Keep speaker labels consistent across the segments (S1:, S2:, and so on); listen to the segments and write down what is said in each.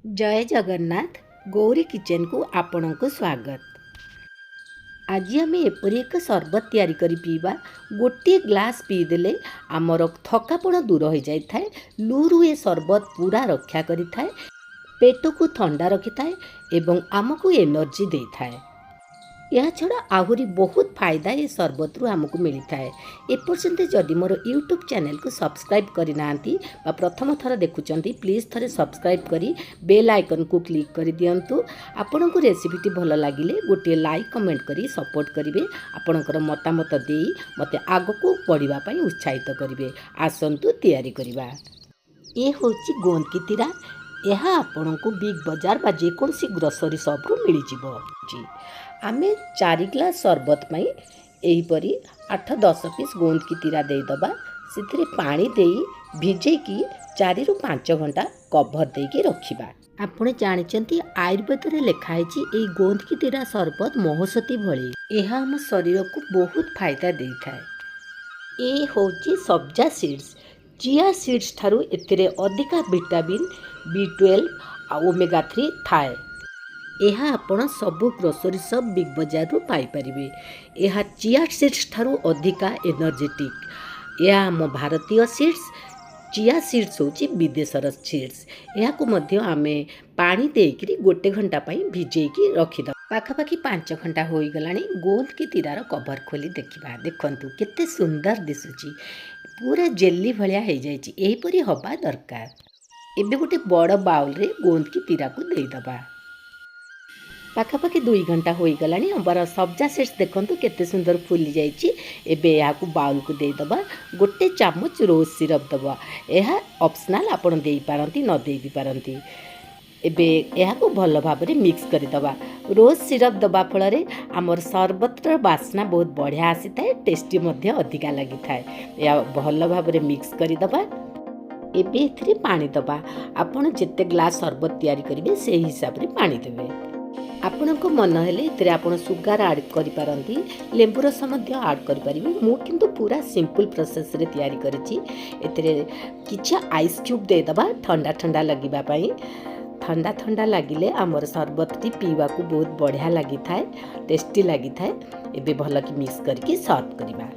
S1: जय जगन्नाथ गौरी किचन को आपण को स्वागत। आज आम एपरी एक सरबत तैयारी करी पीवा। गोटे ग्लास पीदेले आमर थकापण दूर हो जाए था। लूरु ए सरबत पूरा रक्षा करि थाए, पेट को ठंडा रखि थाए एवं आमको एनर्जी दे थाए। यह छड़ा आहुरी बहुत फायदा ये सरबत रु आमको मिली थाए। एपर्यंत जदि मोर यूट्यूब चैनल को सब्सक्राइब करि नांती बा प्रथम थर देखुचंती प्लीज थरे सब्सक्राइब करी बेल आइकन को क्लिक कर दियंतु। आपन को रेसिपीटी भल लागिले गोटे लाइक कमेंट करी सपोर्ट करिवे। आपनकर मतामत देई मते आगको पढ़िबा पई उत्साहित करिवे। आसंतु तैयारी करिबा। ये होची गोंद की तीरा। यह आपण को बिग बाजार बा जेकोसी ग्रोसरी शॉप रु मिली जिवो। आमे 4 ग्लास सरबत में यहीपरी 8-10 पीस गोंद की तीरा देदबा। से पानी देई भिजे की 4 ରୁ 5 घंटा कभर देकी रखिबा। आपण जानिचंती आयुर्वेद रे लिखा है ये गोंद की तीरा सरबत महौषधि भली। यह हम शरीर को बहुत फायदा दे थाए। ये होची सब्जा सीड्स। चिया सीड्स ठारू एतिरे अधिका विटामिन B12 आ ओमेगा 3 थाए। यह आपण सबु ग्रोसरी शॉप बिग बाजार रु पाई परिबे। यह चिया सीड्स ठारू अधिका एनर्जेटिक। यह आम भारतीय सीड्स। चिया सीड्स होची विदेशर सीड्स। यह को मध्य आमे पानी देकरी गोटे घंटा पई भिजेकी रखिद। पाखापाखि 5 घंटा हो गलानी। गोंद की तीरार कभर खोली देखिबा। देखंतु केते सुंदर दिसुची। पूरा जेली भलिया हो जाइची। एहीपरी हबा दरकार। एबे गोटे बड़ बाउल रे गोंद की तीरा को देई दबा। पाखापाखि 2 घंटा हो गलानी। हमारा सब्जा सीड्स देखंतु केते सुंदर फुली जाइची। एबे या को बाउल को देई दबा। गोटे चामच रोज सिरप दबा। यह ऑप्शनल आपण देई पारंती न देई भी पारंती। एबे यह को भल भाबरे मिक्स करि दबा। रोज सिरप दबा फल रे हमर सरबतर बास्ना बहुत बढ़िया आसी थाए। टेस्टी मध्ये अधिका लागि थाए। या भल भाबरे मिक्स करि दबा। एबे एथिरे पानी दबा। आपण जेते ग्लास सरबत तैयारी करिवे से हिसाब रे पानी देबे। आपण को मन हेले इतरे आपण सुगार ऐड करि पारंती। लेंबू रस मध्ये ऐड करि परिबे। मु किंतु पूरा सिंपल प्रोसेस रे तैयारी करिछि। एतरे किछ आइस क्यूब दे दबा ठंडा ठंडा लगिबा पई। ठंडा ठंडा लगिले आमर सरबतटी पीवा को बहुत बढ़िया लगी थाए। टेस्टी लगी थाए। एबे भल की मिक्स करके सर्व करिबा।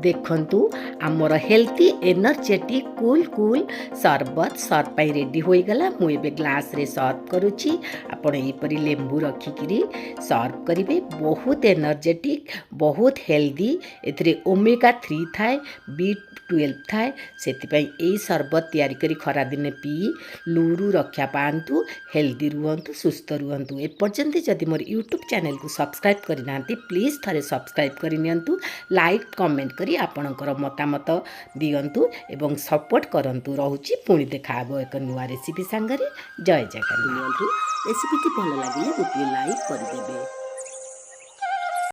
S1: देखंतु आमर हेल्थी एनर्जेटिक कूल कूल सरबत सर्व पाई रेडी हो गला। मु एबे ग्लास रे सर्व करूची। आपण एपरी लेंबू रखिकिरी सर्व करिवे। बहुत एनर्जेटिक बहुत हेल्दी। एथरे ओमेगा 3 थाए B12 थाए। सेति पई एई सरबत तैयारी करी खरा दिने पी लूरु रक्षा पांतु। हेल्दी रुहंतु सुस्थ रुहंतु। एपर्यंत जदि मोर यूट्यूब चैनल को सब्सक्राइब करि नांती प्लीज थरे सब्सक्राइब करि नियंतु। लाइक कमेंट करी आपणकर मतामत दियंतु एवं सपोर्ट करंतु। रहुची पुणी देखाबो एक नुआ रेसिपी संगरे। जय जगन्नाथ। रेसिपीटी भल लागिले गोटे लाइक कर देबे।